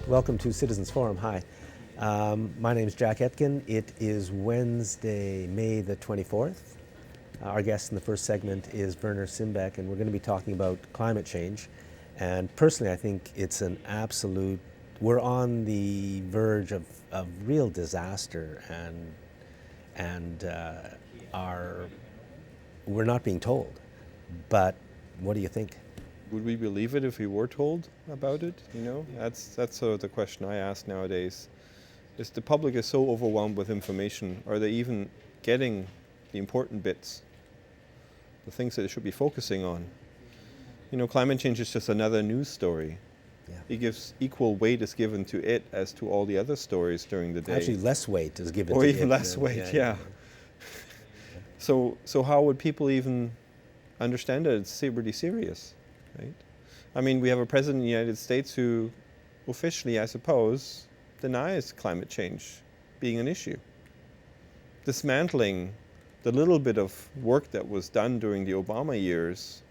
Welcome to Citizens Forum. Hi. My name is Jack Etkin. It is Wednesday, May the 24th. Our guest in the first segment is Werner Simbeck, and we're going to be talking about climate change. And personally, I think it's an absolute, we're on the verge of real disaster, and we're not being told. But what do you think? Would we believe it if we were told about it? You know, that's sort of the question I ask nowadays. Is the public is so overwhelmed with information, are they even getting the important bits, the things that they should be focusing on? You know, climate change is just another news story. Yeah. It gives equal weight is given to it as to all the other stories during the day. Actually, less weight is given or to even it. less weight, yeah. So how would people even understand that it's really serious? Right? I mean, we have a president of the United States who officially, I suppose, denies climate change being an issue. Dismantling the little bit of work that was done during the Obama years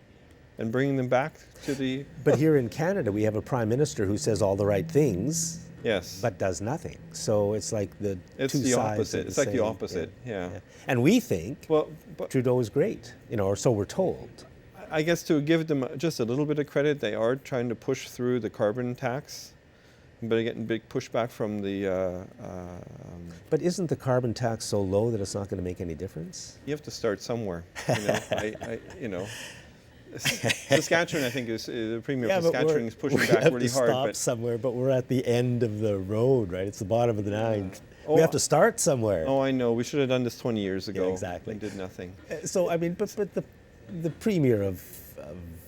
and bringing them back to the... But here in Canada, we have a prime minister who says all the right things, yes, but does nothing. So it's like it's two the sides opposite. of the It's like same, the opposite, yeah. And we think Well, but Trudeau is great, or so we're told. I guess to give them just a little bit of credit, they are trying to push through the carbon tax, but getting big pushback from the... But isn't the carbon tax so low that it's not going to make any difference? You have to start somewhere. You know, Saskatchewan, I think, is the Premier of Saskatchewan is pushing back really hard. Stop but somewhere, but we're at the end of the road, right? It's the bottom of the ninth. Oh, we have to start somewhere. Oh, I know. We should have done this 20 years ago. Yeah, exactly. And did nothing. So I mean, but the Premier of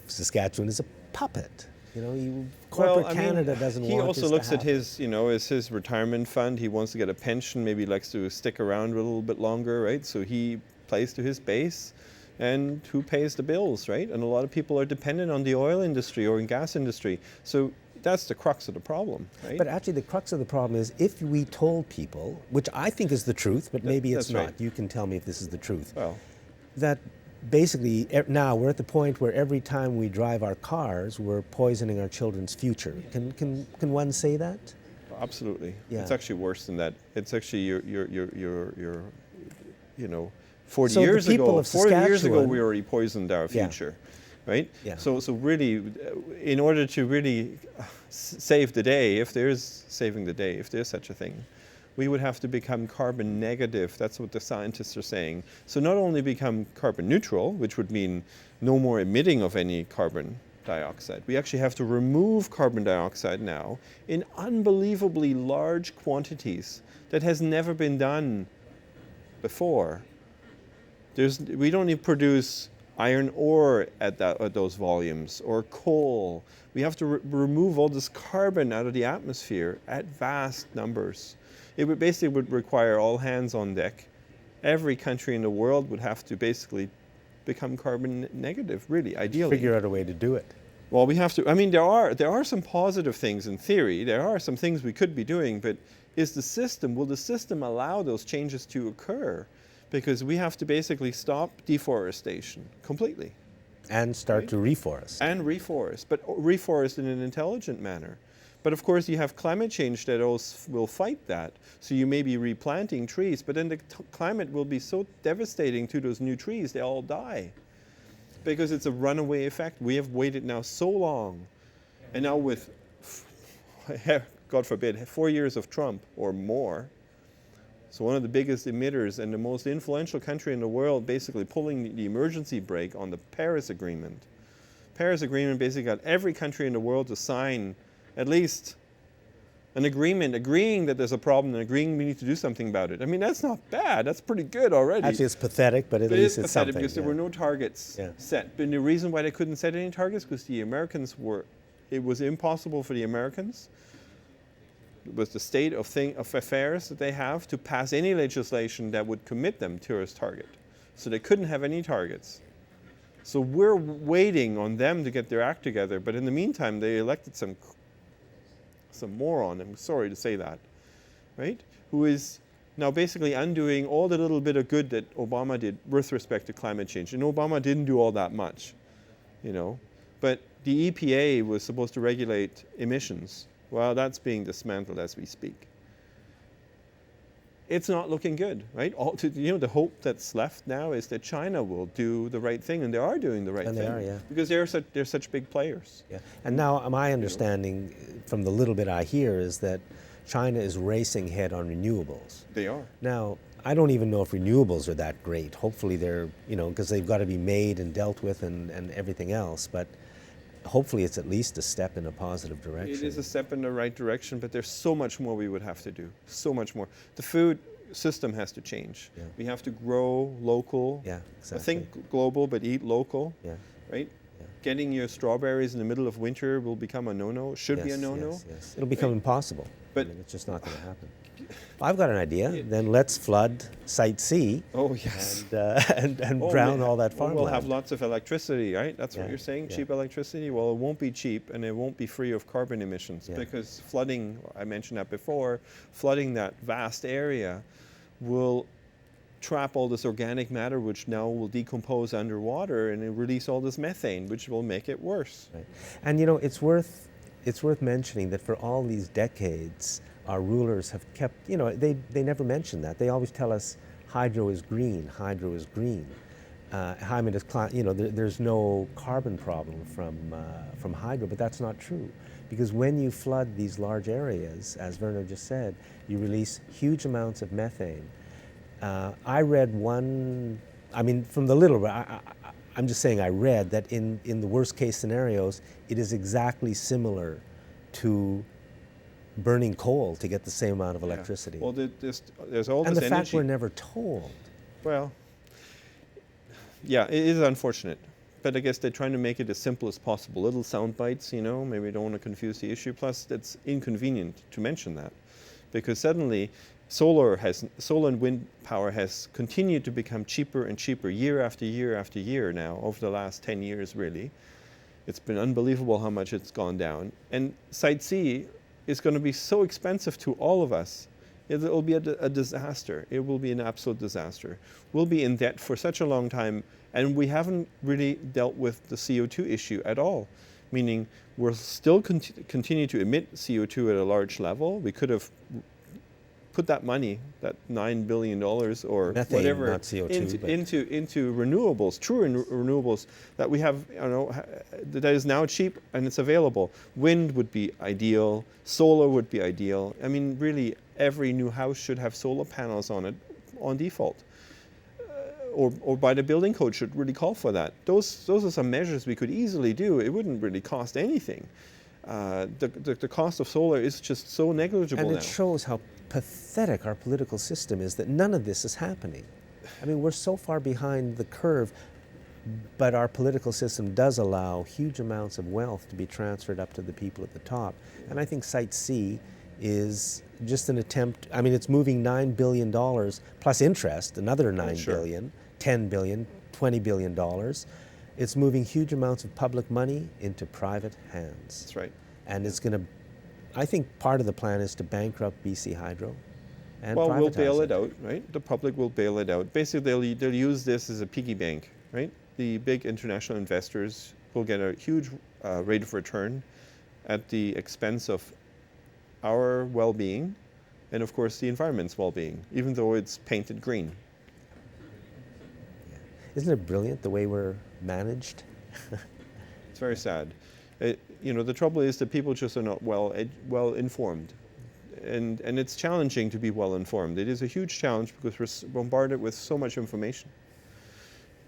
Saskatchewan is a puppet. You know, corporate Canada doesn't want this to happen. He also looks at his, as his retirement fund. He wants to get a pension. Maybe he likes to stick around a little bit longer, right? So he plays to his base. And who pays the bills, right? And a lot of people are dependent on the oil industry or in gas industry. So that's the crux of the problem, right? But actually the crux of the problem is if we told people, which I think is the truth, but maybe it's not. Right. You can tell me if this is the truth. Well, that basically now we're at the point where every time we drive our cars, we're poisoning our children's future. Can one say that? absolutely. Yeah. It's actually worse than that. It's actually you're 40 So years the people ago. of 40 years ago, Saskatchewan- we already poisoned our Yeah. future, right? Yeah. So really, in order to really save the day, if there's saving the day, if there's such a thing, we would have to become carbon negative. That's what the scientists are saying. So not only become carbon neutral, which would mean no more emitting of any carbon dioxide. We actually have to remove carbon dioxide now in unbelievably large quantities that has never been done before. We don't need to produce iron ore at those volumes or coal. We have to remove all this carbon out of the atmosphere at vast numbers. It would basically require all hands on deck. Every country in the world would have to basically become carbon negative, really, ideally. Figure out a way to do it. Well, we have to. I mean, there are some positive things in theory. There are some things we could be doing, but will the system allow those changes to occur? Because we have to basically stop deforestation completely. And start to reforest. And reforest, but reforest in an intelligent manner. But of course, you have climate change that also will fight that. So you may be replanting trees, but then the climate will be so devastating to those new trees, they all die. Because it's a runaway effect. We have waited now so long. And now with, God forbid, 4 years of Trump or more, so one of the biggest emitters and the most influential country in the world basically pulling the emergency brake on the Paris Agreement. Paris Agreement basically got every country in the world to sign at least an agreement agreeing that there's a problem and agreeing we need to do something about it. I mean, that's not bad. That's pretty good already. Actually, it's pathetic, but at least it's something. Because there were no targets set. But the reason why they couldn't set any targets because the Americans it was impossible for the Americans with the state of affairs that they have to pass any legislation that would commit them to a target. So they couldn't have any targets. So we're waiting on them to get their act together. But in the meantime, they elected some moron, I'm sorry to say that, right? Who is now basically undoing all the little bit of good that Obama did with respect to climate change. And Obama didn't do all that much, But the EPA was supposed to regulate emissions. Well, that's being dismantled as we speak. It's not looking good, right? The hope that's left now is that China will do the right thing, and they are doing the right And thing. they are, yeah. Because they're such big players. Yeah. And now my understanding from the little bit I hear is that China is racing ahead on renewables. They are. Now, I don't even know if renewables are that great. Hopefully they're, because they've got to be made and dealt with and everything else, but hopefully it's at least a step in a positive direction. It is a step in the right direction, but there's so much more we would have to do. So much more. The food system has to change. Yeah. We have to grow local. Yeah, exactly. Think global, but eat local. Yeah. Right? Yeah. Getting your strawberries in the middle of winter will become a no-no. Should be a Yes, no-no. yes, yes. It'll become impossible. But- It's just not going to happen. I've got an idea. Then let's flood Site C Oh yes. and Oh, drown yeah. all that Well, farmland. we'll have lots of electricity, right? That's Yeah, what you're saying? yeah. Cheap electricity? Well, it won't be cheap and it won't be free of carbon emissions Yeah. because flooding, I mentioned that before, flooding that vast area will trap all this organic matter which now will decompose underwater and it release all this methane which will make it worse. Right. And it's worth mentioning that for all these decades, our rulers have kept, they never mention that. They always tell us hydro is green, hydro is green. I mean, there's no carbon problem from hydro, but that's not true. Because when you flood these large areas, as Werner just said, you release huge amounts of methane. I read from the little, I'm just saying I read that in the worst case scenarios, it is exactly similar to burning coal to get the same amount of electricity. Well, there's all and this the energy. fact we're never told. Well, yeah, it is unfortunate. But I guess they're trying to make it as simple as possible. Little sound bites, maybe we don't want to confuse the issue. Plus, it's inconvenient to mention that because suddenly solar and wind power has continued to become cheaper and cheaper year after year after year now over the last 10 years, really. It's been unbelievable how much it's gone down. And Site C is going to be so expensive to all of us. It will be a disaster. It will be an absolute disaster. We'll be in debt for such a long time, and we haven't really dealt with the CO2 issue at all, meaning we'll still continue to emit CO2 at a large level. We could have put that money, that $9 billion or Methane, whatever, not CO2, into renewables, true renewables that we have, that is now cheap and it's available. Wind would be ideal. Solar would be ideal. I mean, really, every new house should have solar panels on it on default. Or by the building code should really call for that. Those are some measures we could easily do. It wouldn't really cost anything. The cost of solar is just so negligible now. And it shows how pathetic our political system is that none of this is happening. I mean, we're so far behind the curve, but our political system does allow huge amounts of wealth to be transferred up to the people at the top. And I think Site C is just an attempt. I mean, it's moving $9 billion plus interest, another $9 billion, $10 billion, $20 billion. It's moving huge amounts of public money into private hands. That's right. And it's going to, I think part of the plan is to bankrupt BC Hydro and well, we'll privatize bail it out, right? The public will bail it out. Basically, they'll use this as a piggy bank, right? The big international investors will get a huge rate of return at the expense of our well-being and, of course, the environment's well-being, even though it's painted green. Yeah. Isn't it brilliant the way we're managed? It's very sad. The trouble is that people just are not well informed. And it's challenging to be well informed. It is a huge challenge because we're bombarded with so much information.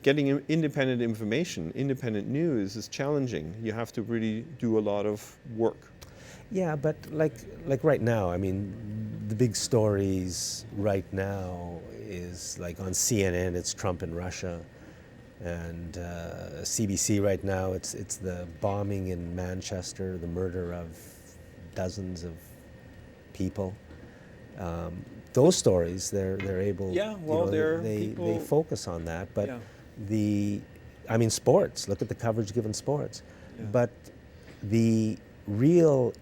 Getting independent information, independent news is challenging. You have to really do a lot of work. Yeah, but like right now, I mean, the big stories right now is like on CNN, it's Trump and Russia. And CBC right now, it's the bombing in Manchester, the murder of dozens of people. Those stories, they're able. Yeah, well, they focus on that. But sports. Look at the coverage given sports. Yeah. But the real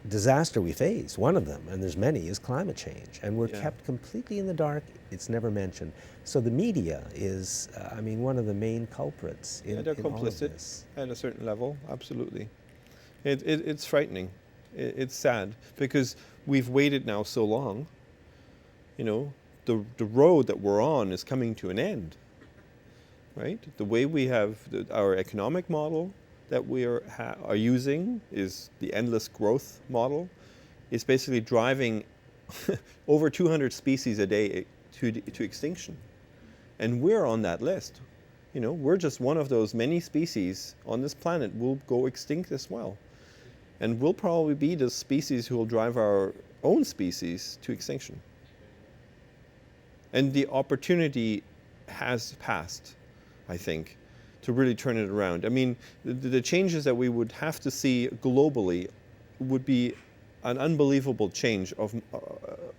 disaster we face, one of them, and there's many, is climate change. And we're kept completely in the dark. It's never mentioned. So the media is, one of the main culprits in they're all of complicit this. at a certain level, absolutely. It's frightening. It's sad because we've waited now so long. You know, the road that we're on is coming to an end, right? The way we have our economic model that we are using is the endless growth model. It's basically driving over 200 species a day to extinction. And we're on that list. You know, we're just one of those many species on this planet will go extinct as well. And we'll probably be the species who will drive our own species to extinction. And the opportunity has passed, I think, to really turn it around. I mean, the changes that we would have to see globally would be an unbelievable change of...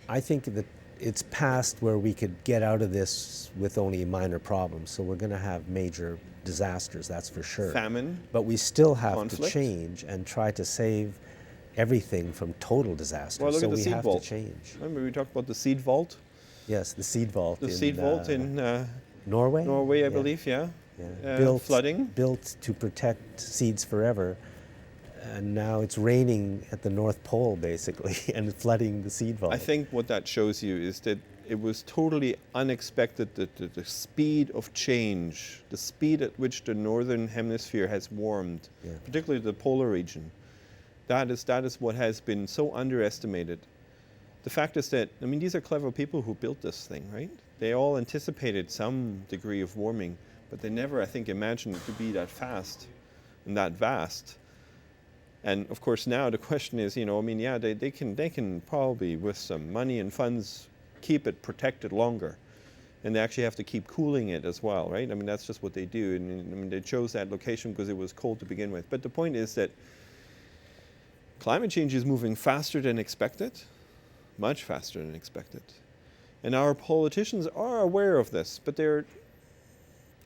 I think that it's past where we could get out of this with only minor problems. So we're going to have major disasters, that's for sure. famine. But we still have Conflict. to change and try to save everything from total disaster. Well, look so at the we seed have vault. to change. Remember we talked about the seed vault? Yes, the seed vault. The seed vault in Norway. Norway, I Yeah. believe, yeah. Flooding. Flooding. Built to protect seeds forever. And now it's raining at the North Pole, basically, and flooding the seed vault. I think what that shows you is that it was totally unexpected that the speed of change, the speed at which the northern hemisphere has warmed, Yeah. particularly the polar region, that is what has been so underestimated. The fact is that, I mean, these are clever people who built this thing, right? They all anticipated some degree of warming, but they never, I think, imagined it to be that fast and that vast. And of course now the question is, you know, I mean, yeah, they can probably with some money and funds keep it protected longer. And they actually have to keep cooling it as well, right? I mean, that's just what they do. And I mean, they chose that location because it was cold to begin with. But the point is that climate change is moving faster than expected, much faster than expected. And our politicians are aware of this, but they're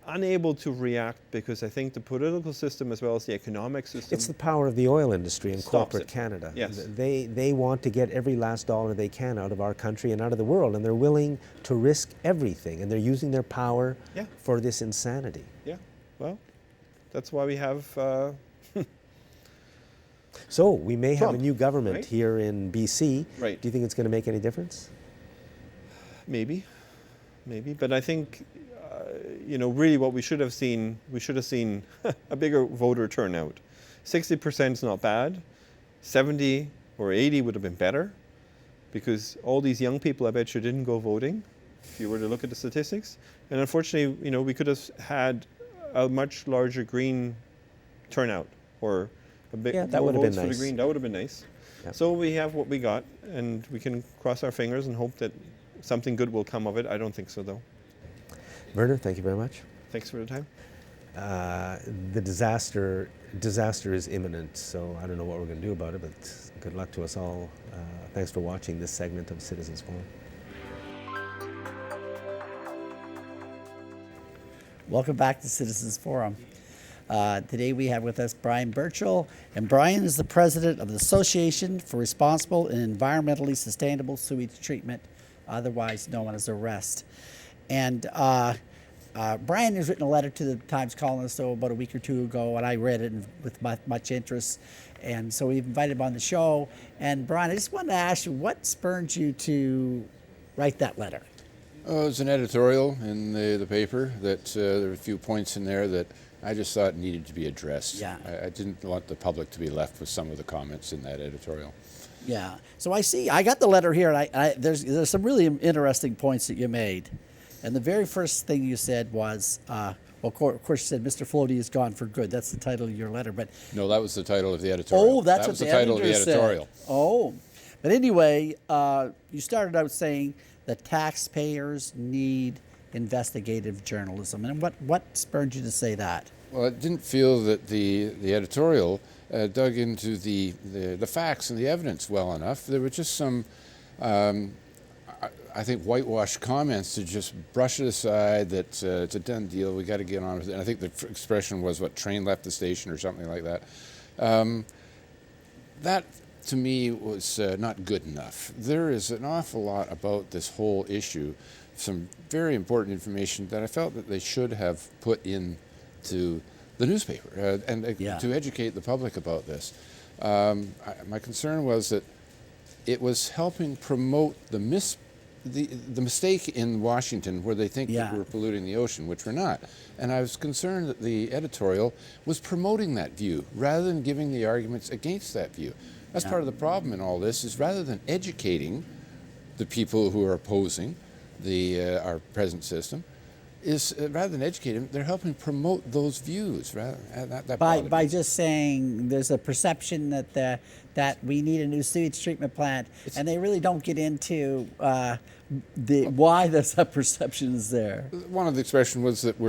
unable to react because I think the political system as well as the economic system... It's the power of the oil industry and Stops corporate it. Canada. Yes. They want to get every last dollar they can out of our country and out of the world, and they're willing to risk everything, and they're using their power Yeah. for this insanity. Yeah, well, that's why we have... So we may have a Trump, new government right? here in BC. Right. Do you think it's going to make any difference? Maybe. But I think, you know, really what we should have seen a bigger voter turnout. 60% is not bad. 70 or 80 would have been better because all these young people, I bet you, didn't go voting if you were to look at the statistics. And unfortunately, you know, we could have had a much larger Green turnout or a bit Yeah, that more would have been votes for the nice. Green. That would have been nice. Yep. So we have what we got, and we can cross our fingers and hope that something good will come of it. I don't think so, though. Werner, thank you very much. Thanks for the time. The disaster is imminent, so I don't know what we're going to do about it, but good luck to us all. Thanks for watching this segment of Citizens Forum. Welcome back to Citizens Forum. Today we have with us Brian Burchell, and Brian is the president of the Association for Responsible and Environmentally Sustainable Sewage Treatment, otherwise known as ARREST. And Brian has written a letter to the Times Colonist about a week or two ago, and I read it with much interest. And so we invited him on the show. And Brian, I just wanted to ask you, what spurred you to write that letter? It was an editorial in the paper that there were a few points in there that I just thought needed to be addressed. Yeah. I didn't want the public to be left with some of the comments in that editorial. Yeah. So I got the letter here, and there's some really interesting points that you made. And the very first thing you said was, of course you said, Mr. Floaty is gone for good. That's the title of your letter. But No, that was the title of the editorial. oh, that's that what was the title of the editor said. editorial. Oh, but anyway, you started out saying that taxpayers need investigative journalism. And what spurred you to say that? Well, I didn't feel that the editorial dug into the facts and the evidence well enough. There were just some, I think, whitewashed comments to just brush it aside, that it's a done deal, we got to get on with it. And I think the expression was, train left the station or something like that. That, to me, was not good enough. There is an awful lot about this whole issue, some very important information that I felt that they should have put into the newspaper and Yeah. to educate the public about this. My concern was that it was helping promote the mistake in Washington where they think Yeah. that we're polluting the ocean, which we're not. And I was concerned that the editorial was promoting that view rather than giving the arguments against that view. That's part of the problem in all this, is rather than educating the people who are opposing our present system, rather than educate them, they're helping promote those views. That bothered By me. just saying there's a perception that we need a new sewage treatment plant, and they really don't get into why that perception is there. One of the expressions was that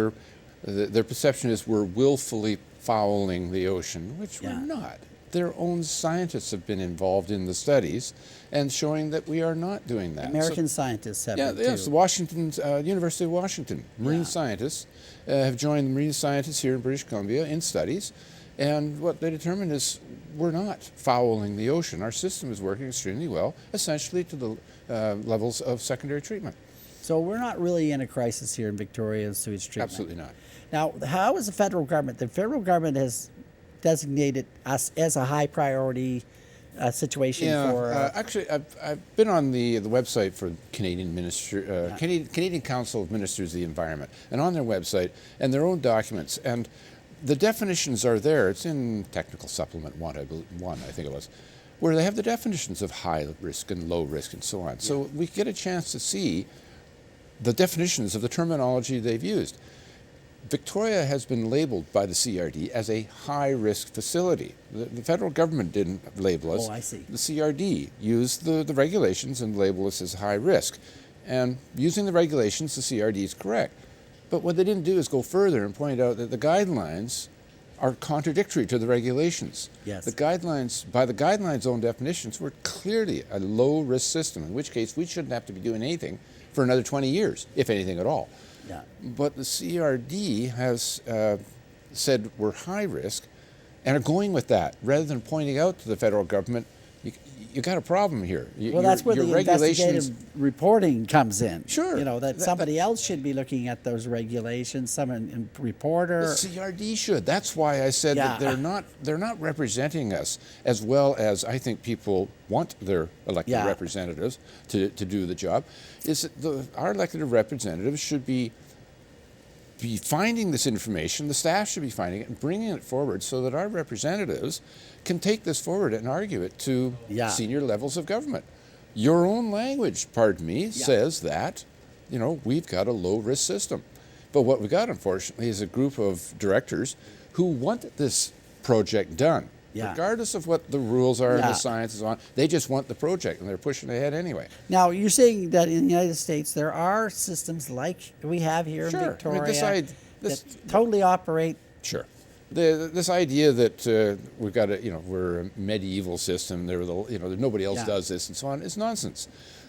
their perception is we're willfully fouling the ocean, which Yeah. we're not. Their own scientists have been involved in the studies and showing that we are not doing that. American scientists have Yeah, it yes, too. University of Washington marine Yeah. scientists have joined the marine scientists here in British Columbia in studies, and what they determined is we're not fouling the ocean. Our system is working extremely well, essentially to the levels of secondary treatment. So we're not really in a crisis here in Victoria in sewage treatment. Absolutely not. Now, how is the federal government? The federal government has designated us as a high priority situation for. Actually, I've been on the website for Canadian Canadian Council of Ministers of the Environment, and on their website and their own documents, and the definitions are there. It's in Technical Supplement 1, I think it was, where they have the definitions of high risk and low risk and so on. So we get a chance to see the definitions of the terminology they've used. Victoria has been labeled by the CRD as a high-risk facility. The federal government didn't label us. Oh, I see. The CRD used the regulations and labeled us as high risk. And using the regulations, the CRD is correct. But what they didn't do is go further and point out that the guidelines are contradictory to the regulations. Yes. The guidelines, by the guidelines' own definitions, were clearly a low-risk system, in which case we shouldn't have to be doing anything for another 20 years, if anything at all. Yeah. But the CRD has said we're high risk and are going with that rather than pointing out to the federal government, you got a problem here. Well, that's where the investigative reporting comes in. Sure. You know, that somebody else should be looking at those regulations, some reporter. The CRD should. That's why I said that they're not representing us as well as I think people want their elected representatives to do the job. Is that our elected representatives should be finding this information, the staff should be finding it and bringing it forward so that our representatives can take this forward and argue it to senior levels of government. Your own language, pardon me, says that, we've got a low-risk system. But what we got, unfortunately, is a group of directors who want this project done. Regardless of what the rules are and the science is on, they just want the project and they're pushing ahead anyway. Now, you're saying that in the United States there are systems like we have here in Victoria that totally operate. Sure. This idea that we've got we're a medieval system, nobody else does this and so on, is nonsense.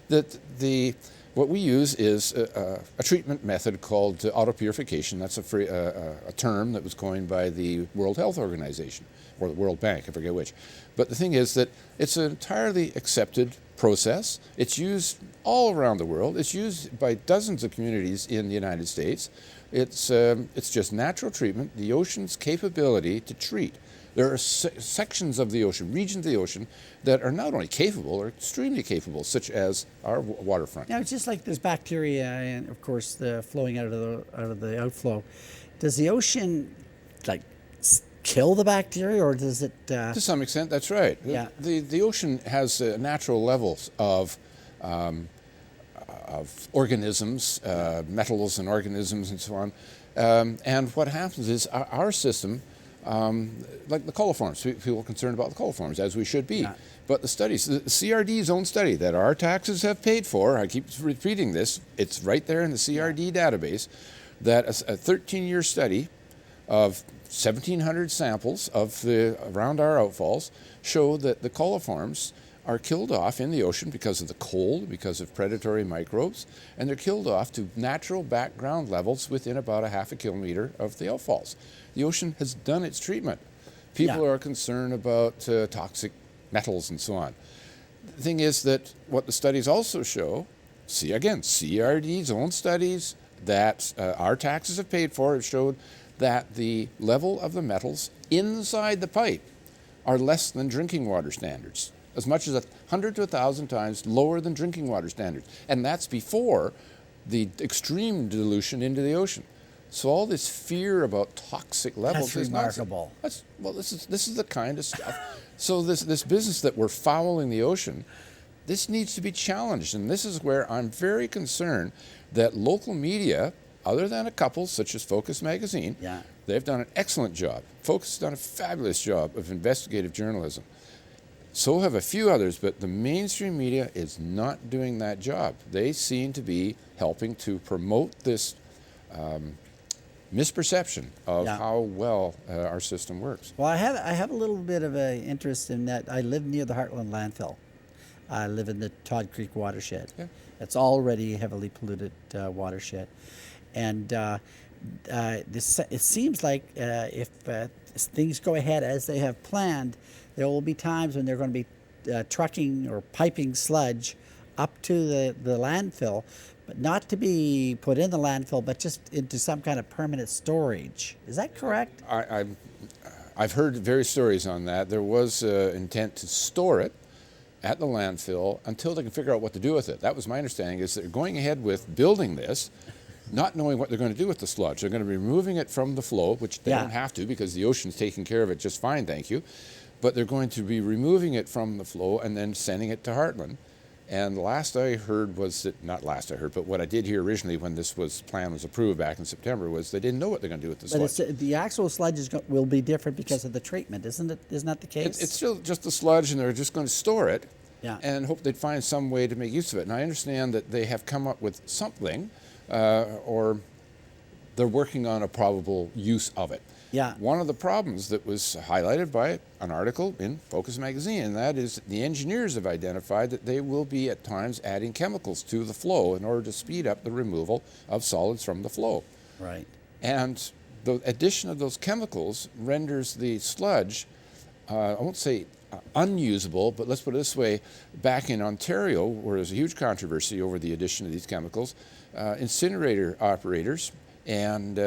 What we use is a treatment method called auto-purification. That's a term that was coined by the World Health Organization or the World Bank, I forget which. But the thing is that it's an entirely accepted process. It's used all around the world. It's used by dozens of communities in the United States. It's just natural treatment, the ocean's capability to treat. There are sections of the ocean, regions of the ocean, that are not only capable, or extremely capable, such as our waterfront. Now, it's just like there's bacteria and, of course, the flowing out of the outflow. Does the ocean, kill the bacteria, or does it... To some extent, that's right. Yeah. The ocean has natural levels of organisms, metals and organisms and so on. And what happens is our system, like the coliforms, people are concerned about the coliforms, as we should be. Yeah. But the studies, the CRD's own study that our taxes have paid for, I keep repeating this, it's right there in the CRD database, that a 13-year study of 1,700 samples around our outfalls show that the coliforms are killed off in the ocean because of the cold, because of predatory microbes, and they're killed off to natural background levels within about a half a kilometer of the outfalls. The ocean has done its treatment. People are concerned about toxic metals and so on. The thing is that what the studies also show, CRD's own studies that our taxes have paid for, have showed that the level of the metals inside the pipe are less than drinking water standards, as much as 100 to 1,000 times lower than drinking water standards. And that's before the extreme dilution into the ocean. So all this fear about toxic levels That's is nonsense. remarkable. This is the kind of stuff. So this business that we're fouling the ocean, this needs to be challenged. And this is where I'm very concerned that local media, other than a couple such as Focus Magazine, Yeah. they've done an excellent job. Focus has done a fabulous job of investigative journalism. So have a few others, but the mainstream media is not doing that job. They seem to be helping to promote this misperception of Yeah. how well our system works. Well, I have a little bit of an interest in that. I live near the Heartland landfill. I live in the Todd Creek watershed. Yeah. It's already a heavily polluted watershed, and it seems like if things go ahead as they have planned, there will be times when they're going to be trucking or piping sludge up to the landfill, but not to be put in the landfill, but just into some kind of permanent storage. Is that correct? I've heard various stories on that. There was intent to store it at the landfill until they can figure out what to do with it. That was my understanding, is they're going ahead with building this, not knowing what they're going to do with the sludge. They're going to be removing it from the flow, which they Yeah. don't have to because the ocean's taking care of it just fine, thank you. But they're going to be removing it from the flow and then sending it to Heartland. And last I heard was that, not last I heard, but what I did hear originally when this plan was approved back in September was they didn't know what they're going to do with the But sludge. the actual sludge will be different because of the treatment, isn't it? Isn't that the case? It's still just the sludge, and they're just going to store it Yeah. and hope they'd find some way to make use of it. And I understand that they have come up with something, or they're working on a probable use of it. Yeah. One of the problems that was highlighted by an article in Focus Magazine, and that is the engineers have identified that they will be at times adding chemicals to the flow in order to speed up the removal of solids from the flow. Right. And the addition of those chemicals renders the sludge, I won't say unusable, but let's put it this way, back in Ontario, where there's a huge controversy over the addition of these chemicals, incinerator operators and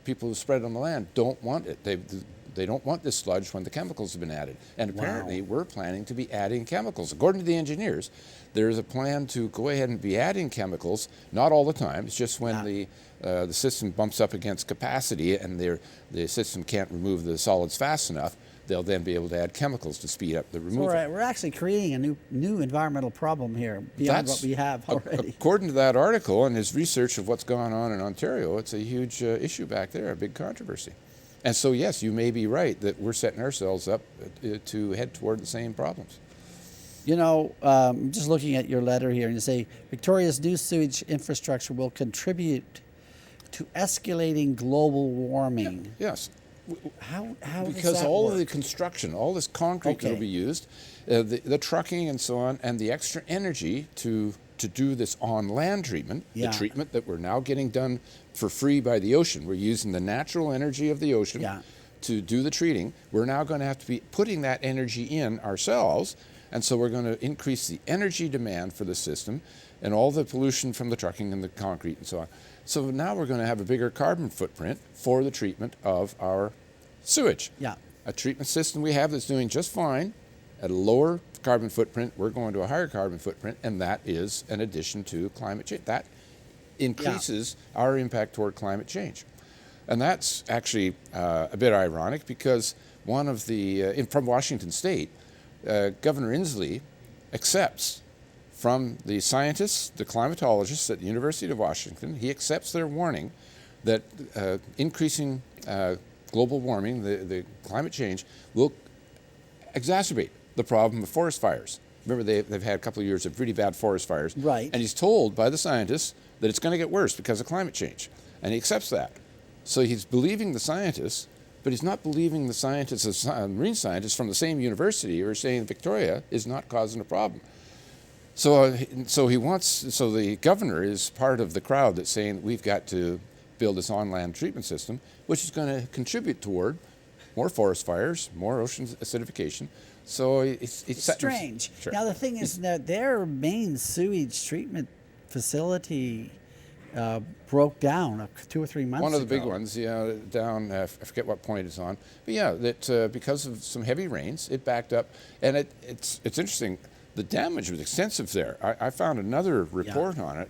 people who spread it on the land don't want it. They don't want this sludge when the chemicals have been added. And apparently we're planning to be adding chemicals. According to the engineers, there's a plan to go ahead and be adding chemicals, not all the time, it's just when the system bumps up against capacity and the system can't remove the solids fast enough, they'll then be able to add chemicals to speed up the So removal. we're actually creating a new environmental problem here beyond what we have already. According to that article and his research of what's going on in Ontario, it's a huge issue back there, a big controversy. And so, yes, you may be right that we're setting ourselves up to head toward the same problems. You know, just looking at your letter here, and you say Victoria's new sewage infrastructure will contribute to escalating global warming. Yes. How does Because that all work? of the construction, all this concrete that will Okay. be used, the trucking and so on, and the extra energy to do this on land treatment, Yeah. the treatment that we're now getting done for free by the ocean. We're using the natural energy of the ocean Yeah. to do the treating. We're now going to have to be putting that energy in ourselves, and so we're going to increase the energy demand for the system and all the pollution from the trucking and the concrete and so on. So now we're going to have a bigger carbon footprint for the treatment of our sewage. Yeah. A treatment system we have that's doing just fine at a lower carbon footprint. We're going to a higher carbon footprint, and that is an addition to climate change. That increases our impact toward climate change. And that's actually a bit ironic because one of the, from Washington State, Governor Inslee accepts from the scientists, the climatologists at the University of Washington, he accepts their warning that increasing global warming, the climate change, will exacerbate the problem of forest fires. Remember, they've had a couple of years of really bad forest fires. Right. And he's told by the scientists that it's going to get worse because of climate change. And he accepts that. So he's believing the scientists, but he's not believing the scientists, marine scientists from the same university who are saying Victoria is not causing a problem. So the governor is part of the crowd that's saying we've got to build this on-land treatment system, which is going to contribute toward more forest fires, more ocean acidification. So it's strange. Sure. Now the thing is that their main sewage treatment facility broke down 2 or 3 months ago. One of the big ones, yeah, down, I forget what point it's on. But yeah, that because of some heavy rains, it backed up. And it's interesting, the damage was extensive there. I found another report on it,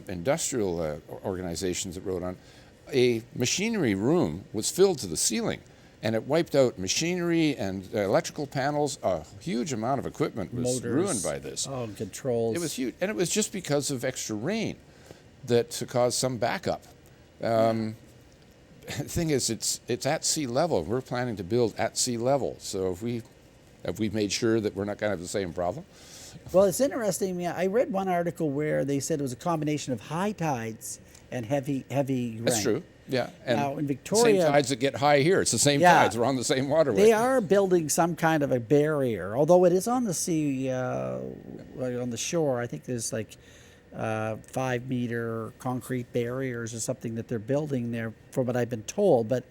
industrial organizations that wrote on. A machinery room was filled to the ceiling, and it wiped out machinery and electrical panels. A huge amount of equipment was Motors, ruined by this. Oh, controls. It was huge, and it was just because of extra rain that caused some backup. The thing is, it's at sea level. We're planning to build at sea level, so have we made sure that we're not going to have the same problem? Well, it's interesting. I read one article where they said it was a combination of high tides and heavy rain. That's true. Yeah, and Now, in Victoria, same tides that get high here. It's the same Yeah. tides. We're on the same waterway. they are building some kind of a barrier, although it is on the sea, on the shore. I think there's like 5-meter concrete barriers or something that they're building there, from what I've been told. But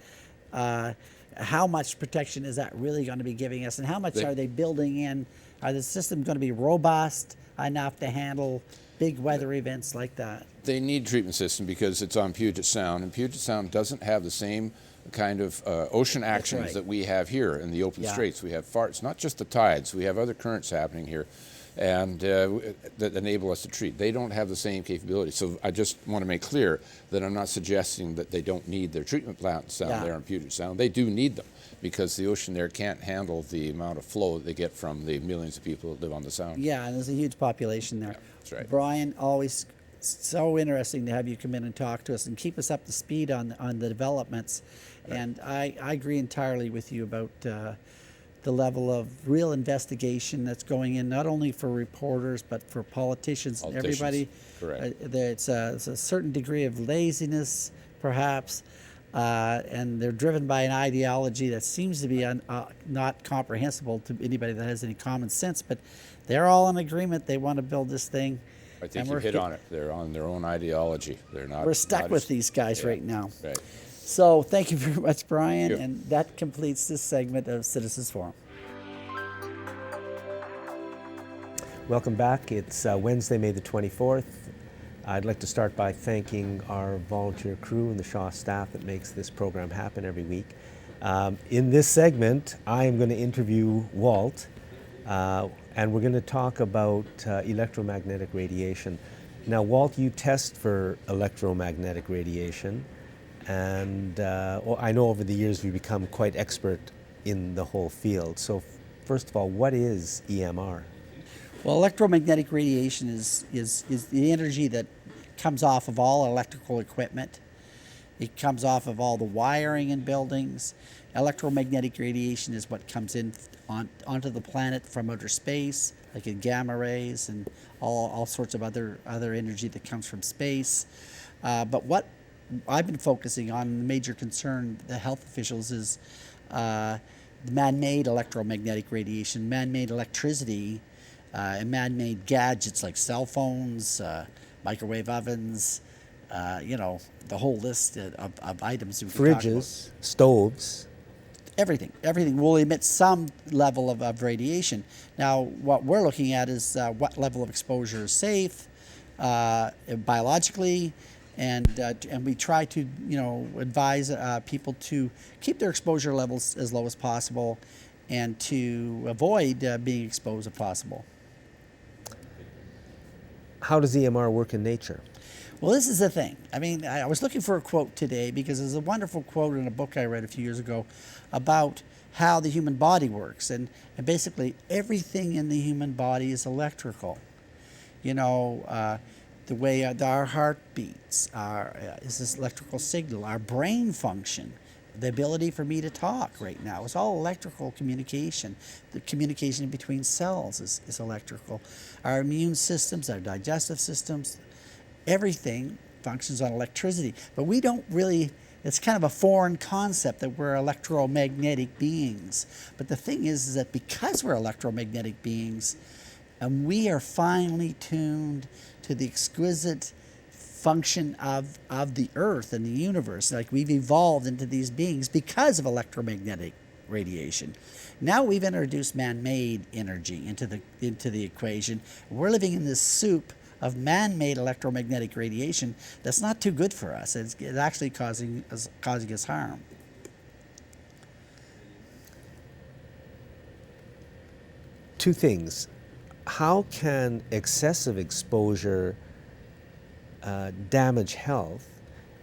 how much protection is that really going to be giving us, and how much are they building in? Are the systems going to be robust enough to handle big weather events like that? They need treatment system because it's on Puget Sound, and Puget Sound doesn't have the same kind of ocean actions right. that we have here in the open Yeah. straits. We have farts, not just the tides. We have other currents happening here, and that enable us to treat. They don't have the same capability. So I just want to make clear that I'm not suggesting that they don't need their treatment plants down Yeah. there in Puget Sound. They do need them because the ocean there can't handle the amount of flow that they get from the millions of people that live on the Sound. Yeah, and there's a huge population there. that's right. Brian, always so interesting to have you come in and talk to us and keep us up to speed on the developments. Right. And I agree entirely with you about the level of real investigation that's going in, not only for reporters but for politicians and everybody. Correct. There's a certain degree of laziness, perhaps, and they're driven by an ideology that seems to be not comprehensible to anybody that has any common sense. But they're all in agreement. They want to build this thing. I think and you we're hit hit- on it. They're on their own ideology. They're not. We're stuck not with as- these guys yeah, right now. Right. So thank you very much, Brian. Thank you. And that completes this segment of Citizens Forum. Welcome back. It's Wednesday, May the 24th. I'd like to start by thanking our volunteer crew and the Shaw staff that makes this program happen every week. In this segment, I am going to interview Walt, and we're going to talk about electromagnetic radiation. Now, Walt, you test for electromagnetic radiation, and I know over the years you've become quite expert in the whole field. So, first of all, what is EMR? Well, electromagnetic radiation is the energy that comes off of all electrical equipment. It comes off of all the wiring in buildings. Electromagnetic radiation is what comes in onto the planet from outer space, like in gamma rays and all sorts of other energy that comes from space. But what I've been focusing on, the major concern the health officials, is man-made electromagnetic radiation, man-made electricity, and man-made gadgets like cell phones, microwave ovens, the whole list of items. We could talk about. Fridges, stoves. Everything will emit some level of radiation. Now, what we're looking at is what level of exposure is safe biologically, and we try to advise people to keep their exposure levels as low as possible, and to avoid being exposed if possible. How does EMR work in nature? Well, this is the thing. I mean, I was looking for a quote today because there's a wonderful quote in a book I read a few years ago about how the human body works. And basically, everything in the human body is electrical. The way our heart beats is this electrical signal. Our brain function, the ability for me to talk right now, is all electrical communication. The communication between cells is electrical. Our immune systems, our digestive systems, everything functions on electricity. But we don't really, it's kind of a foreign concept that we're electromagnetic beings. But the thing is that because we're electromagnetic beings, and we are finely tuned to the exquisite function of the earth and the universe. Like, we've evolved into these beings because of electromagnetic radiation. Now we've introduced man-made energy into the equation. We're living in this soup of man-made electromagnetic radiation that's not too good for us. It's actually causing us harm. Two things. How can excessive exposure damage health?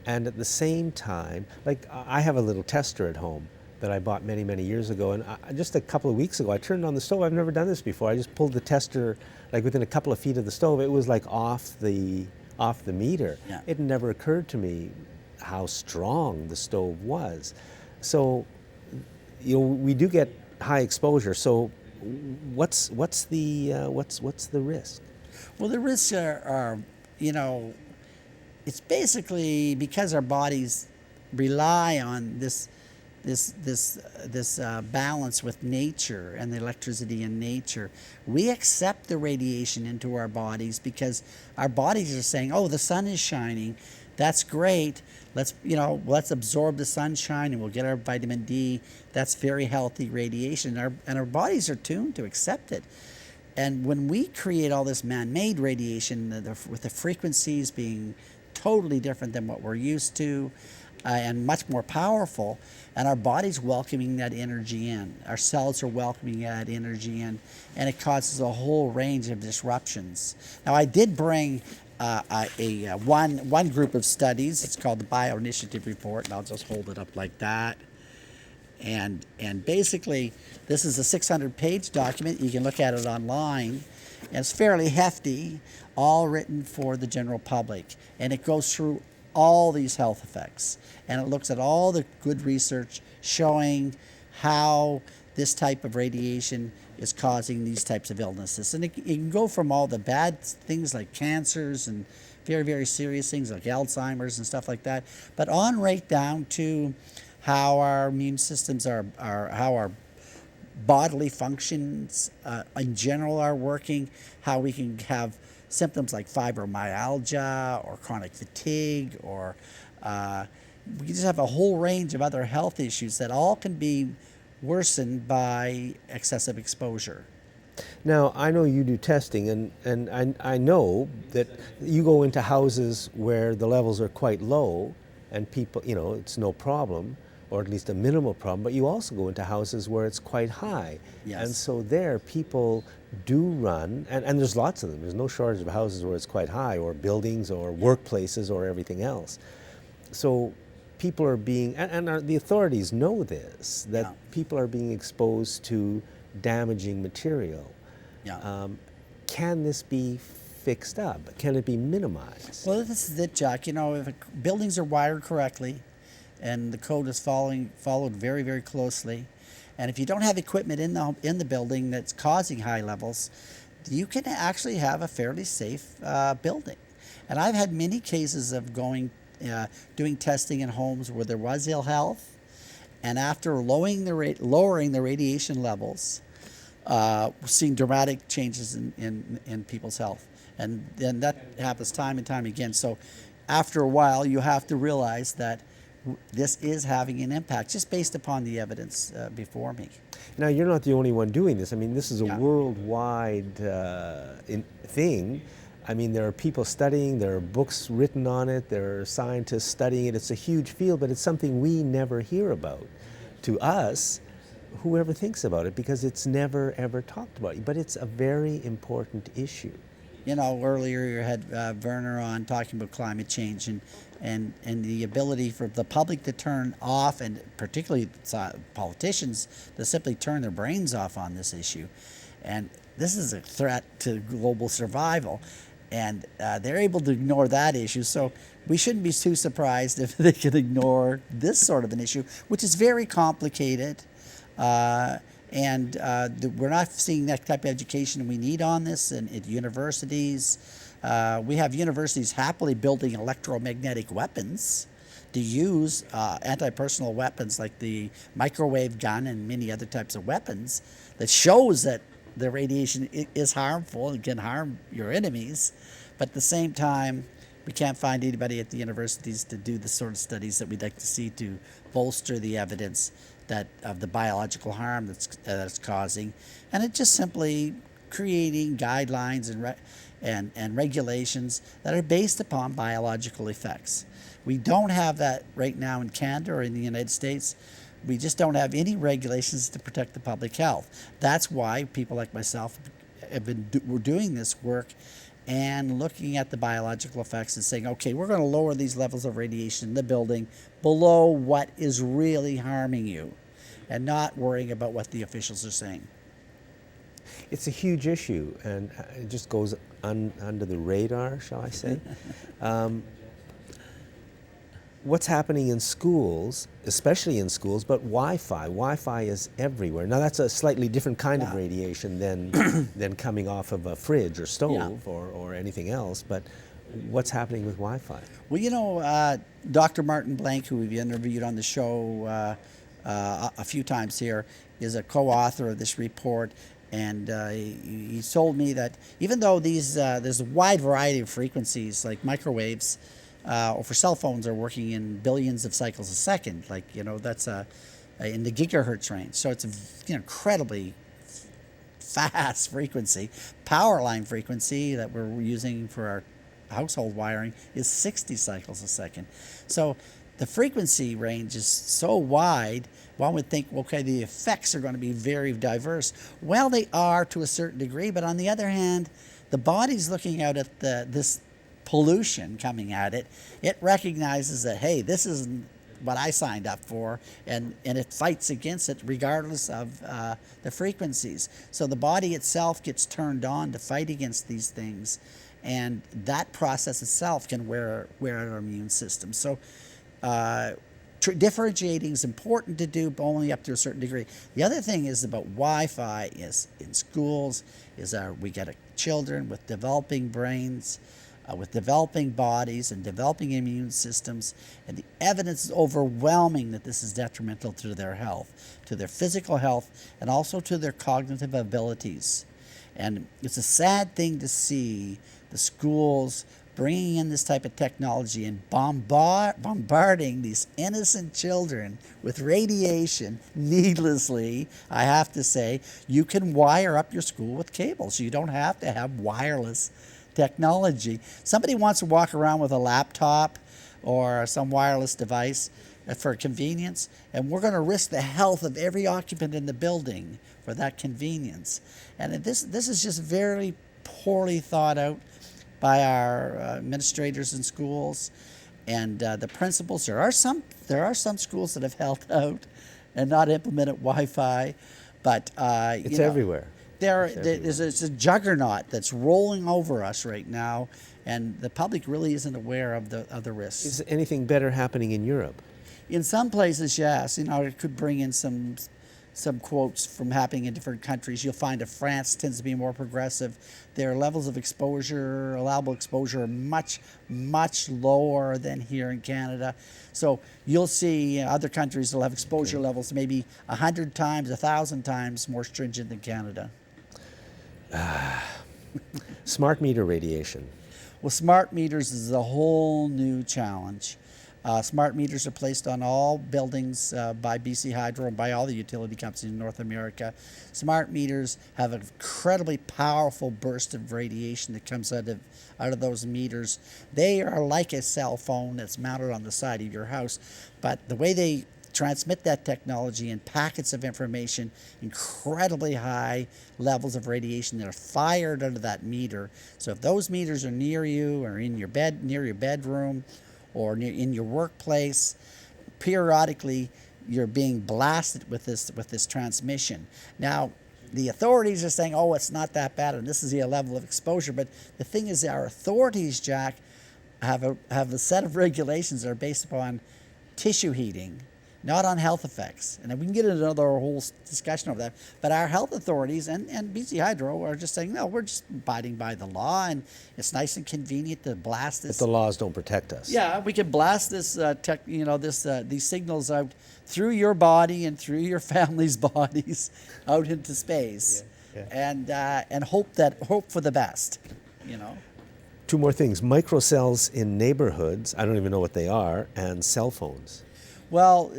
And at the same time, like I have a little tester at home that I bought many, many years ago. And just a couple of weeks ago, I turned on the stove. I've never done this before. I just pulled the tester like within a couple of feet of the stove. It was like off the meter. Yeah. It never occurred to me how strong the stove was. So, we do get high exposure. So, what's the risk? Well, the risks are it's basically because our bodies rely on this balance with nature and the electricity in nature. We accept the radiation into our bodies because our bodies are saying, "Oh, the sun is shining. That's great. Let's absorb the sunshine and we'll get our vitamin D. That's very healthy radiation." And our bodies are tuned to accept it. And when we create all this man-made radiation with the frequencies being totally different than what we're used to, and much more powerful, and our body's welcoming that energy in. Our cells are welcoming that energy in, and it causes a whole range of disruptions. Now, I did bring one group of studies. It's called the Bioinitiative Report, and I'll just hold it up like that. And basically, this is a 600-page document. You can look at it online. And it's fairly hefty, all written for the general public. And it goes through all these health effects. And it looks at all the good research showing how this type of radiation is causing these types of illnesses. And it can go from all the bad things like cancers and very, very serious things like Alzheimer's and stuff like that, but on right down to how our immune systems how our bodily functions in general are working, how we can have symptoms like fibromyalgia or chronic fatigue, or we just have a whole range of other health issues that all can be worsened by excessive exposure. Now, I know you do testing, and I know that you go into houses where the levels are quite low and people, it's no problem, or at least a minimal problem, but you also go into houses where it's quite high. Yes. And so there, people do run, and there's lots of them. There's no shortage of houses where it's quite high, or buildings, or workplaces, or everything else. So people are being, the authorities know this, that people are being exposed to damaging material. Yeah. Can this be fixed up? Can it be minimized? Well, this is it, Jack. If buildings are wired correctly, and the code is followed very, very closely, and if you don't have equipment in the building that's causing high levels, you can actually have a fairly safe building. And I've had many cases of doing testing in homes where there was ill health, and after lowering the radiation levels, seeing dramatic changes in people's health. And then that happens time and time again. So after a while, you have to realize that this is having an impact just based upon the evidence before me. Now, you're not the only one doing this. I mean, this is a worldwide thing. I mean, there are people studying, there are books written on it, there are scientists studying it. It's a huge field, but it's something we never hear about. To us, whoever thinks about it, because it's never, ever talked about. But it's a very important issue. Earlier you had Werner on talking about climate change and the ability for the public to turn off, and particularly politicians to simply turn their brains off on this issue. And this is a threat to global survival. And they're able to ignore that issue. So we shouldn't be too surprised if they can ignore this sort of an issue, which is very complicated. And we're not seeing that type of education we need on this at universities. We have universities happily building electromagnetic weapons to use anti-personal weapons like the microwave gun and many other types of weapons that shows that the radiation is harmful and can harm your enemies. But at the same time, we can't find anybody at the universities to do the sort of studies that we'd like to see to bolster the evidence of the biological harm that's causing, and it's just simply creating guidelines and regulations that are based upon biological effects. We don't have that right now in Canada or in the United States. We just don't have any regulations to protect the public health. That's why people like myself we're doing this work and looking at the biological effects and saying, okay, we're going to lower these levels of radiation in the building below what is really harming you, and not worrying about what the officials are saying. It's a huge issue, and it just goes under the radar, shall I say. What's happening in schools, especially in schools, but Wi-Fi. Wi-Fi is everywhere. Now that's a slightly different kind of radiation than coming off of a fridge or stove or anything else, but what's happening with Wi-Fi? Well, you know, Dr. Martin Blank, who we've interviewed on the show a few times here, is a co-author of this report, and he told me that even though there's a wide variety of frequencies, like microwaves, or for cell phones are working in billions of cycles a second, like, you know, that's in the gigahertz range. So it's incredibly fast frequency. Power line frequency that we're using for our household wiring is 60 cycles a second. So the frequency range is so wide, one would think, okay, the effects are going to be very diverse. Well, they are to a certain degree, but on the other hand, the body's looking out at this pollution coming at it. It recognizes that, hey, this isn't what I signed up for, and it fights against it regardless of the frequencies. So the body itself gets turned on to fight against these things, and that process itself can wear out our immune system. So differentiating is important to do, but only up to a certain degree. The other thing is about Wi-Fi is in schools is we get children with developing brains, with developing bodies and developing immune systems, and the evidence is overwhelming that this is detrimental to their health, to their physical health, and also to their cognitive abilities. And it's a sad thing to see the schools bringing in this type of technology and bombarding these innocent children with radiation needlessly. I have to say, you can wire up your school with cables. You don't have to have wireless technology. Somebody wants to walk around with a laptop or some wireless device for convenience, and we're going to risk the health of every occupant in the building for that convenience. And this is just very poorly thought out by our administrators in schools and the principals. There are some schools that have held out and not implemented Wi-Fi, but it's everywhere. It's a juggernaut that's rolling over us right now, and the public really isn't aware of the risks. Is anything better happening in Europe? In some places, yes. You know, it could bring in some quotes from happening in different countries. You'll find that France tends to be more progressive. Their levels of exposure, allowable exposure, are much, much lower than here in Canada. So you'll see other countries will have exposure levels maybe 100 times, 1,000 times more stringent than Canada. Smart meter radiation. Well, smart meters is a whole new challenge. Smart meters are placed on all buildings by BC Hydro and by all the utility companies in North America. Smart meters have an incredibly powerful burst of radiation that comes out of those meters. They are like a cell phone that's mounted on the side of your house, but the way they transmit that technology in packets of information, incredibly high levels of radiation that are fired out of that meter. So if those meters are near you or in your bed, near your bedroom, or in your workplace, periodically you're being blasted with this transmission. Now, the authorities are saying, oh, it's not that bad, and this is the level of exposure. But the thing is, our authorities, Jack, have a set of regulations that are based upon tissue heating, not on health effects. And we can get into another whole discussion of that. But our health authorities and BC Hydro are just saying, no, we're just abiding by the law, and it's nice and convenient to blast this. But the laws don't protect us. Yeah, we can blast this these signals out through your body and through your family's bodies out into space, and hope for the best, you know. Two more things: microcells in neighborhoods. I don't even know what they are, and cell phones. Well,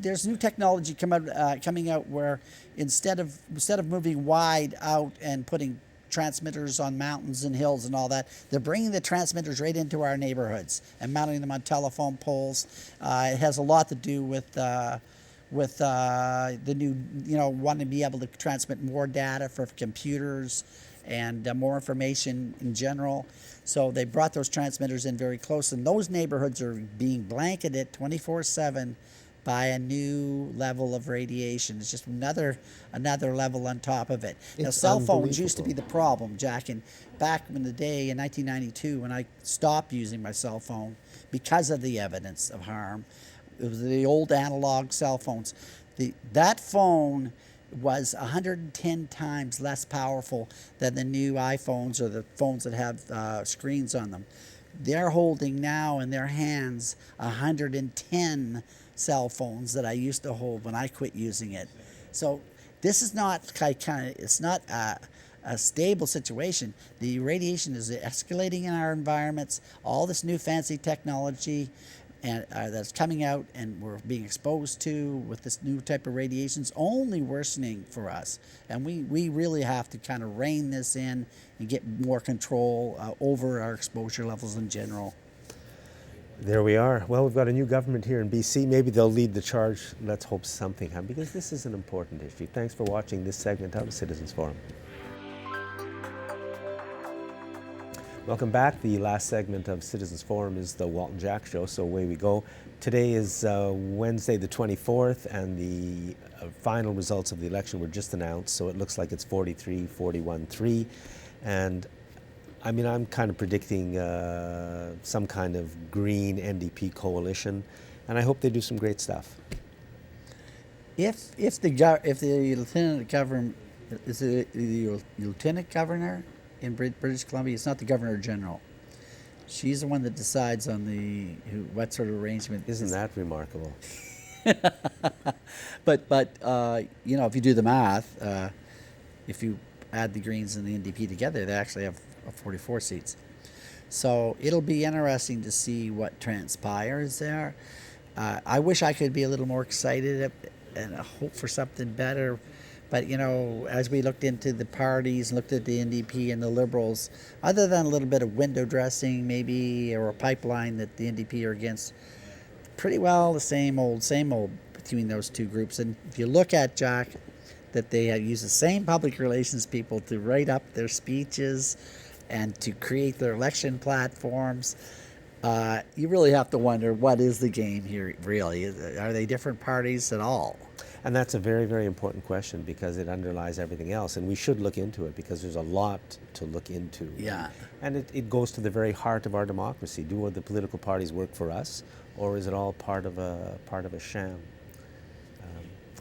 there's new technology coming out where instead of moving wide out and putting transmitters on mountains and hills and all that. They're bringing the transmitters right into our neighborhoods and mounting them on telephone poles. It has a lot to do with the new, wanting to be able to transmit more data for computers and more information in general. So they brought those transmitters in very close, and those neighborhoods are being blanketed 24/7 by a new level of radiation. It's just another level on top of it. Now, It's cell phones used to be unbelievable. the problem, Jack, and back in the day in 1992 when I stopped using my cell phone because of the evidence of harm, it was the old analog cell phones. That phone was 110 times less powerful than the new iPhones or the phones that have screens on them. They're holding now in their hands 110 cell phones that I used to hold when I quit using it. So this is not it's not a stable situation. The radiation is escalating in our environments. All this new fancy technology and that's coming out and we're being exposed to with this new type of radiation is only worsening for us. And we really have to kind of rein this in and get more control over our exposure levels in general. There we are. Well, we've got a new government here in BC. Maybe they'll lead the charge. Let's hope something happens, because this is an important issue. Thanks for watching this segment of Citizens Forum. Welcome back. The last segment of Citizens Forum is the Walton Jack Show, so away we go. Today is Wednesday the 24th, and the final results of the election were just announced, so it looks like it's 43-41-3. And I mean, I'm kind of predicting some kind of green NDP coalition, and I hope they do some great stuff. If the lieutenant governor is the lieutenant governor in British Columbia, it's not the governor general. She's the one that decides on what sort of arrangement. Isn't that remarkable? But if you do the math, if you add the Greens and the NDP together, they actually have 44 seats. So it'll be interesting to see what transpires there. I wish I could be a little more excited and hope for something better. But, as we looked into the parties, looked at the NDP and the Liberals, other than a little bit of window dressing maybe, or a pipeline that the NDP are against, pretty well the same old between those two groups. And if you look at, Jack, that they have used the same public relations people to write up their speeches and to create their election platforms, you really have to wonder, what is the game here, really? Are they different parties at all? And that's a very, very important question, because it underlies everything else, and we should look into it, because there's a lot to look into. Yeah. And it goes to the very heart of our democracy. Do the political parties work for us, or is it all part of a sham?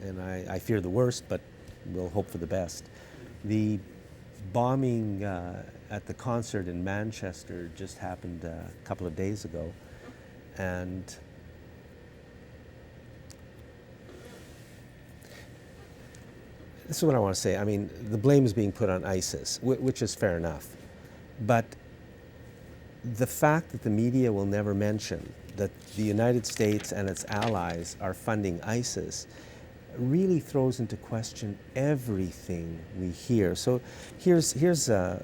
And I fear the worst, but we'll hope for the best. The bombing at the concert in Manchester just happened a couple of days ago, and this is what I want to say. I mean, the blame is being put on ISIS, which is fair enough. But the fact that the media will never mention that the United States and its allies are funding ISIS really throws into question everything we hear. So here's the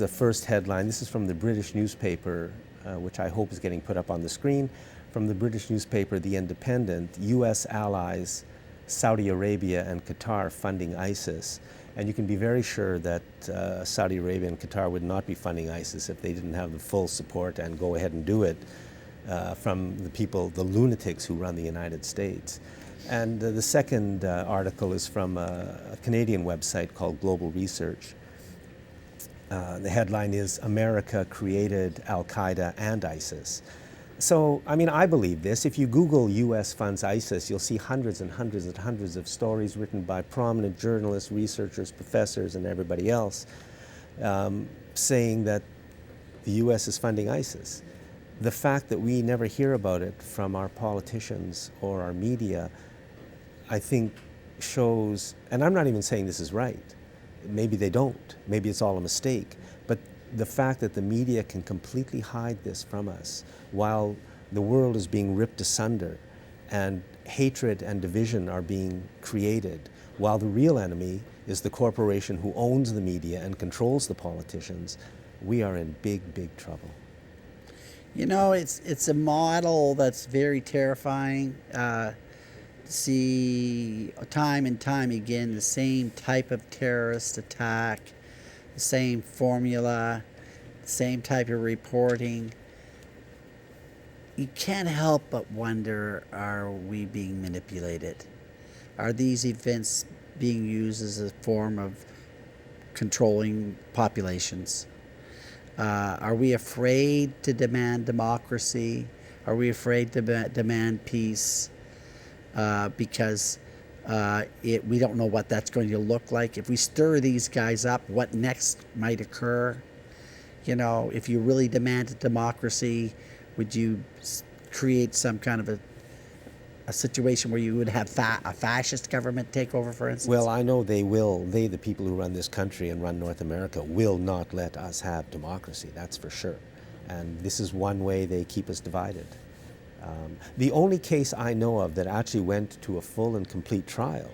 first headline. This is from the British newspaper, which I hope is getting put up on the screen. From the British newspaper, The Independent: U.S. allies Saudi Arabia and Qatar funding ISIS. And you can be very sure that Saudi Arabia and Qatar would not be funding ISIS if they didn't have the full support and go ahead and do it from the people, the lunatics who run the United States. And the second article is from a Canadian website called Global Research. The headline is "America Created Al-Qaeda and ISIS." So, I mean, I believe this. If you Google U.S. funds ISIS, you'll see hundreds and hundreds and hundreds of stories written by prominent journalists, researchers, professors, and everybody else saying that the U.S. is funding ISIS. The fact that we never hear about it from our politicians or our media, I think shows, and I'm not even saying this is right. Maybe they don't. Maybe it's all a mistake. But the fact that the media can completely hide this from us while the world is being ripped asunder and hatred and division are being created, while the real enemy is the corporation who owns the media and controls the politicians, we are in big, big trouble. You know, it's a model that's very terrifying. See time and time again the same type of terrorist attack, the same formula, the same type of reporting. You can't help but wonder, are we being manipulated? Are these events being used as a form of controlling populations? Are we afraid to demand democracy? Are we afraid to demand peace? Because we don't know what that's going to look like. If we stir these guys up, what next might occur? You know, if you really demanded democracy, would you create some kind of a situation where you would have a fascist government take over, for instance? Well, I know they will. They, the people who run this country and run North America, will not let us have democracy, that's for sure. And this is one way they keep us divided. The only case I know of that actually went to a full and complete trial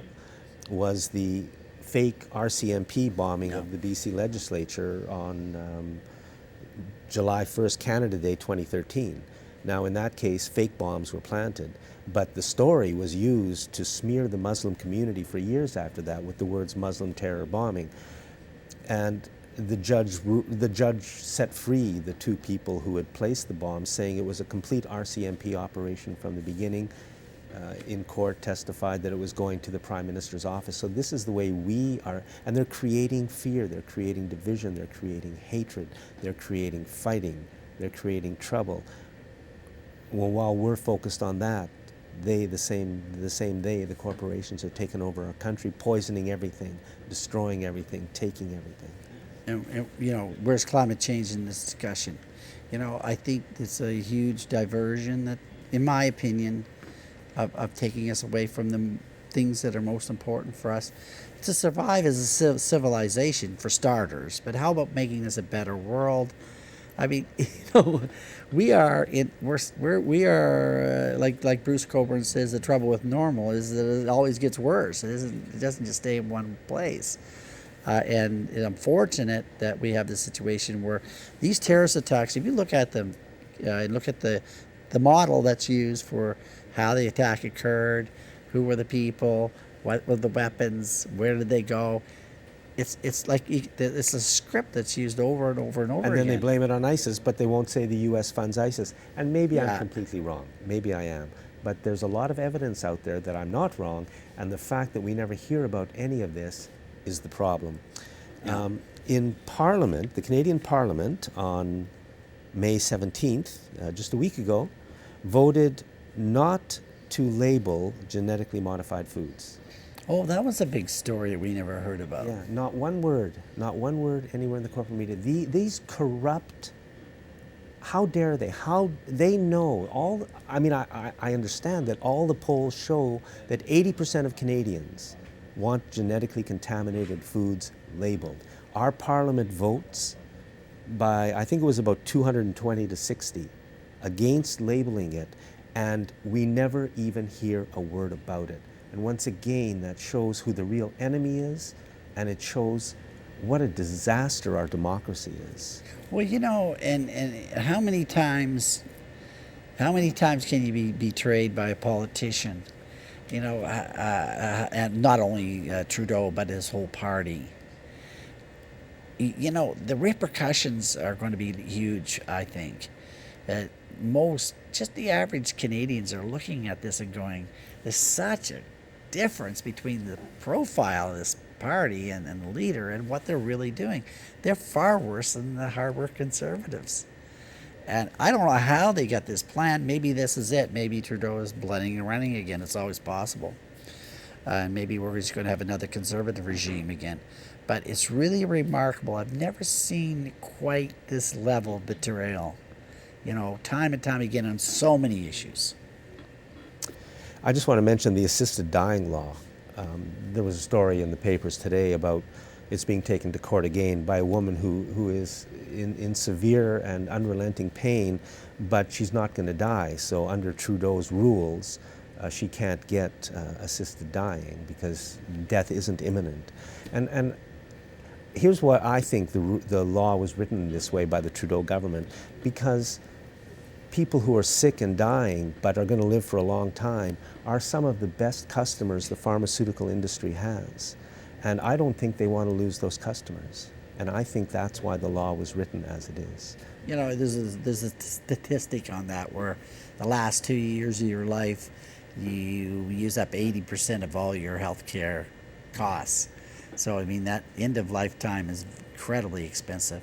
was the fake RCMP bombing of the BC legislature on July 1st, Canada Day 2013. Now, in that case, fake bombs were planted, but the story was used to smear the Muslim community for years after that with the words Muslim terror bombing. And the judge set free the two people who had placed the bombs, saying it was a complete RCMP operation from the beginning. In court testified that it was going to the Prime Minister's office. So this is the way we are, and they're creating fear, they're creating division, they're creating hatred, they're creating fighting, they're creating trouble. Well, while we're focused on that, the corporations are taking over our country, poisoning everything, destroying everything, taking everything. And you know, where's climate change in this discussion? You know, I think it's a huge diversion that, in my opinion, of taking us away from the things that are most important for us to survive as a civilization, for starters. But how about making this a better world? I mean, you know, we are like Bruce Cockburn says, the trouble with normal is that it always gets worse. It doesn't just stay in one place. And it's unfortunate that we have this situation where these terrorist attacks, if you look at them, look at the model that's used for how the attack occurred, who were the people, what were the weapons, where did they go, it's like it's a script that's used over and over and over again. And then they blame it on ISIS, but they won't say the U.S. funds ISIS. And maybe I'm completely wrong. Maybe I am. But there's a lot of evidence out there that I'm not wrong, and the fact that we never hear about any of this is the problem. Yeah. In Parliament, the Canadian Parliament, on May 17th, just a week ago, voted not to label genetically modified foods. Oh, that was a big story that we never heard about. Yeah, not one word anywhere in the corporate media. These corrupt, how dare they? How they know all, I mean, I understand that all the polls show that 80% of Canadians want genetically contaminated foods labeled. Our Parliament votes by, I think it was about 220 to 60, against labeling it, and we never even hear a word about it. And once again, that shows who the real enemy is, and it shows what a disaster our democracy is. Well, you know, and how many times can you be betrayed by a politician? You know, and not only Trudeau, but his whole party. You know, the repercussions are going to be huge, I think. Just the average Canadians are looking at this and going, there's such a difference between the profile of this party and the leader and what they're really doing. They're far worse than the Harbour Conservatives. And I don't know how they got this plan. Maybe this is it. Maybe Trudeau is blending and running again. It's always possible. Maybe we're just going to have another Conservative regime again. But it's really remarkable. I've never seen quite this level of betrayal. You know, time and time again on so many issues. I just want to mention the assisted dying law. There was a story in the papers today about it's being taken to court again by a woman who is in severe and unrelenting pain, but she's not going to die. So under Trudeau's rules, she can't get assisted dying because death isn't imminent. And here's why I think the law was written this way by the Trudeau government, because people who are sick and dying but are going to live for a long time are some of the best customers the pharmaceutical industry has. And I don't think they want to lose those customers. And I think that's why the law was written as it is. You know, there's a statistic on that where the last 2 years of your life, you use up 80% of all your health care costs. So, I mean, that end of lifetime is incredibly expensive.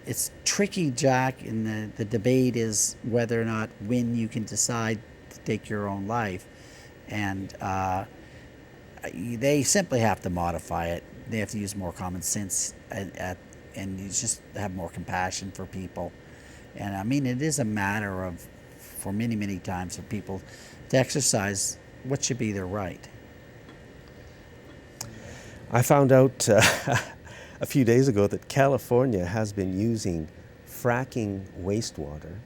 It's tricky, Jack, and the debate is whether or not when you can decide to take your own life. And they simply have to modify it. They have to use more common sense and you just have more compassion for people. And I mean, it is a matter of, for many, many times, for people to exercise what should be their right. I found out a few days ago that California has been using fracking wastewater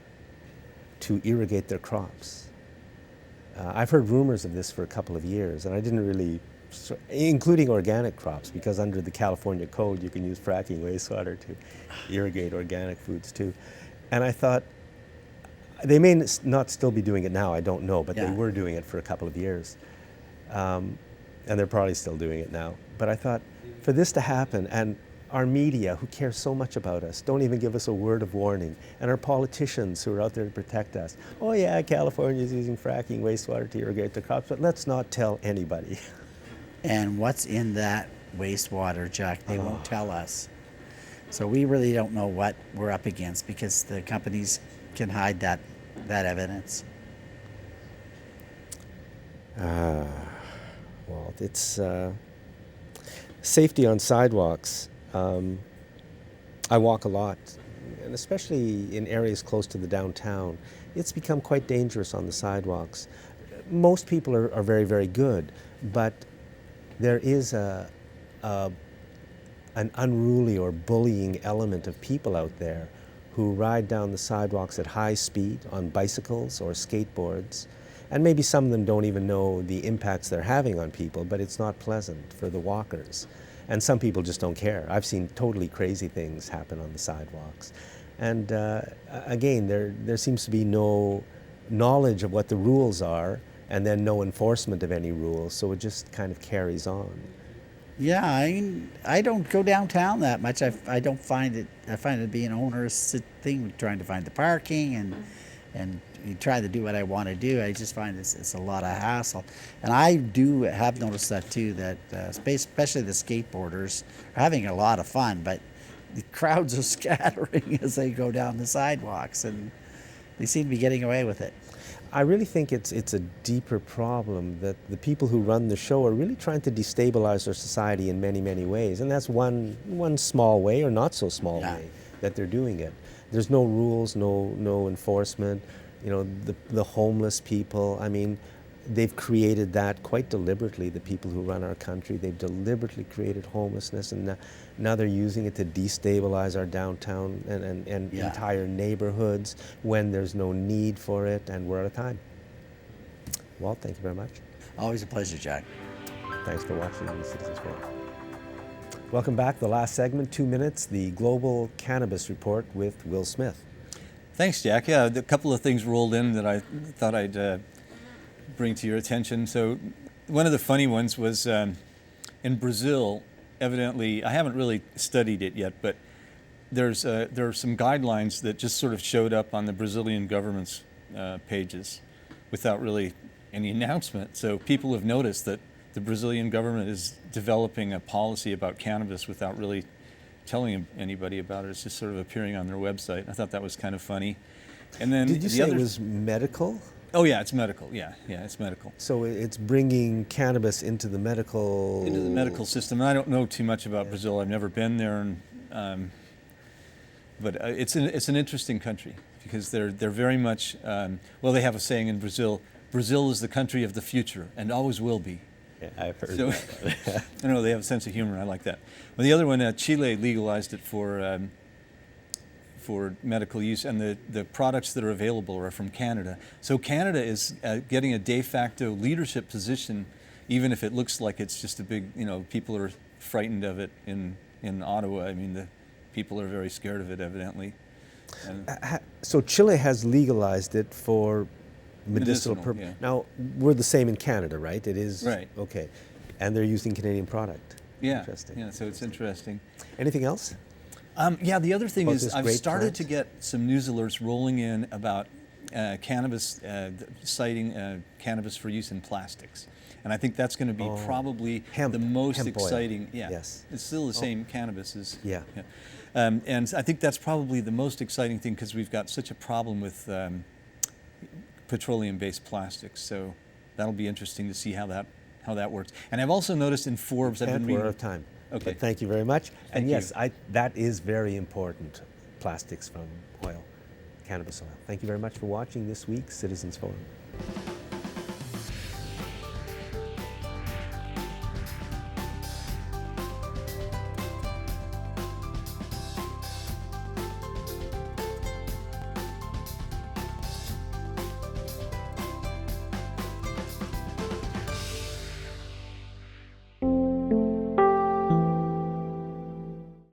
to irrigate their crops. I've heard rumors of this for a couple of years, and I didn't really, including organic crops, because under the California code you can use fracking wastewater to irrigate organic foods too. And I thought, they may not still be doing it now, I don't know, but they were doing it for a couple of years. And they're probably still doing it now. But I thought, for this to happen, and our media, who care so much about us, don't even give us a word of warning, and our politicians who are out there to protect us, oh yeah, California's using fracking wastewater to irrigate the crops, but let's not tell anybody. And what's in that wastewater, Jack, they won't tell us. So we really don't know what we're up against because the companies can hide that evidence. Well, it's safety on sidewalks. I walk a lot, and especially in areas close to the downtown, it's become quite dangerous on the sidewalks. Most people are very, very good, but there is an unruly or bullying element of people out there who ride down the sidewalks at high speed on bicycles or skateboards. And maybe some of them don't even know the impacts they're having on people, but it's not pleasant for the walkers. And some people just don't care. I've seen totally crazy things happen on the sidewalks. And again, there seems to be no knowledge of what the rules are, and then no enforcement of any rules, so it just kind of carries on. Yeah, I don't go downtown that much. I don't find it. I find it to be an onerous thing trying to find the parking and you try to do what I want to do. I just find it's a lot of hassle. And I have noticed that too, that especially the skateboarders are having a lot of fun, but the crowds are scattering as they go down the sidewalks, and they seem to be getting away with it. I really think it's a deeper problem that the people who run the show are really trying to destabilize our society in many, many ways. And that's one small way, or not so small way, that they're doing it. There's no rules, no enforcement. You know, the homeless people, I mean, they've created that quite deliberately, the people who run our country. They've deliberately created homelessness, and now they're using it to destabilize our downtown and entire neighborhoods when there's no need for it, and we're out of time. Walt, thank you very much. Always a pleasure, Jack. Thanks for watching the Citizens Forum. Welcome back. The last segment, 2 minutes, the Global Cannabis Report with Will Smith. Thanks, Jack. Yeah, a couple of things rolled in that I thought I'd bring to your attention. So one of the funny ones was in Brazil, evidently, I haven't really studied it yet, but there are some guidelines that just sort of showed up on the Brazilian government's pages without really any announcement. So people have noticed that the Brazilian government is developing a policy about cannabis without really telling anybody about it. It's just sort of appearing on their website. I thought that was kind of funny. And then Did you say it was medical? Oh yeah, it's medical. Yeah, it's medical. So it's bringing cannabis into the medical system. And I don't know too much about Brazil. I've never been there, but it's an interesting country because they're very much. Well, they have a saying in Brazil: "Brazil is the country of the future and always will be." Yeah, I've heard so, that. I know they have a sense of humor. I like that. Well, the other one, Chile legalized it for for medical use, and the products that are available are from Canada. So Canada is getting a de facto leadership position, even if it looks like it's just a big, people are frightened of it in Ottawa. I mean, the people are very scared of it, evidently. And So Chile has legalized it for medicinal Medicinal, purposes. yeah. Now, we're the same in Canada, right? It is? Right. Okay. And they're using Canadian product. yeah, Interesting. yeah, so it's interesting. Anything else? Yeah, the other thing About is this I've great started plant? to get some news alerts rolling in about cannabis, citing cannabis for use in plastics. And I think that's going to be probably Hemp- the most hemp oil. exciting. Yeah, Yes. it's still the same cannabis as. Yeah. And I think that's probably the most exciting thing because we've got such a problem with petroleum-based plastics. So that'll be interesting to see how that works. And I've also noticed in Forbes, I've been And reading. we're out of time. Okay. But thank you very much. And Thank yes, you. that is very important, plastics from oil, cannabis oil. Thank you very much for watching this week's Citizens Forum.